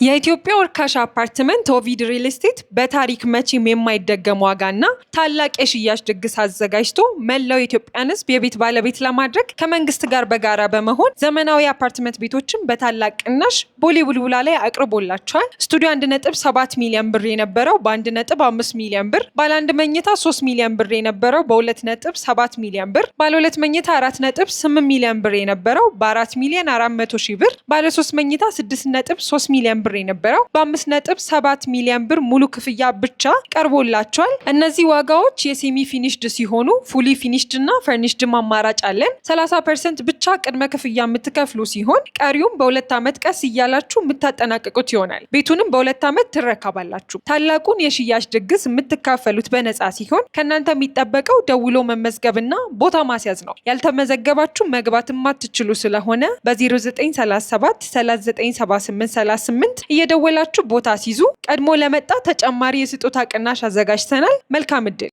የኢትዮጵያ ርካሽ አፓርትመንት ኦቪድ ሪል ስቴት በታሪክ መቼም የማይደገም ዋጋና ታላቅ የሽያጭ ድግስ አዘጋጅቶ መላው የኢትዮጵያን ሕዝብ የቤት ባለቤት ለማድረግ ከመንግስት ጋር በጋራ በመሆን ዘመናዊ አፓርትመንት ቤቶችን በታላቅ ቅናሽ ቦሌ ቡልቡላ ላይ አቅርቦላቸዋል። ስቱዲዮ 1.7 ሚሊዮን ብር የነበረው በ1.5 ሚሊዮን ብር፣ ባለ 1 መኝታ 3 ሚሊዮን ብር የነበረው በ2.7 ሚሊዮን ብር፣ ባለ 2 መኝታ 4.8 ሚሊዮን ብር የነበረው በ4 ሚሊዮን 400 ሺህ ብር፣ ባለ 3 መኝታ 6.3 ሚሊዮን ብር የነበረው በ5.7 ሚሊዮን ብር ሙሉ ክፍያ ብቻ ቀርቦላቸዋል። እነዚህ ዋጋዎች የሴሚ ፊኒሽድ ሲሆኑ ፉሊ ፊኒሽድ እና ፈርኒሽድ አማራጭ አለን። 30% ብቻ ቅድመ ክፍያ የምትከፍሉ ሲሆን ቀሪውም በ2 ዓመት ቀስ እያላችሁ የምታጠናቅቁት ይሆናል። ቤቱንም በ2 ዓመት ትረከባላችሁ። ታላቁን የሽያጭ ድግስ የምትካፈሉት በነፃ ሲሆን ከእናንተ የሚጠበቀው ደውሎ መመዝገብና ቦታ ማስያዝ ነው። ያልተመዘገባችሁ መግባት የማትችሉ ስለሆነ በ0937 397838 እየደወላችሁ ቦታ ሲይዙ ቀድሞ ለመጣ ተጨማሪ የስጦታ ቅናሽ አዘጋጅተናል። መልካም እድል።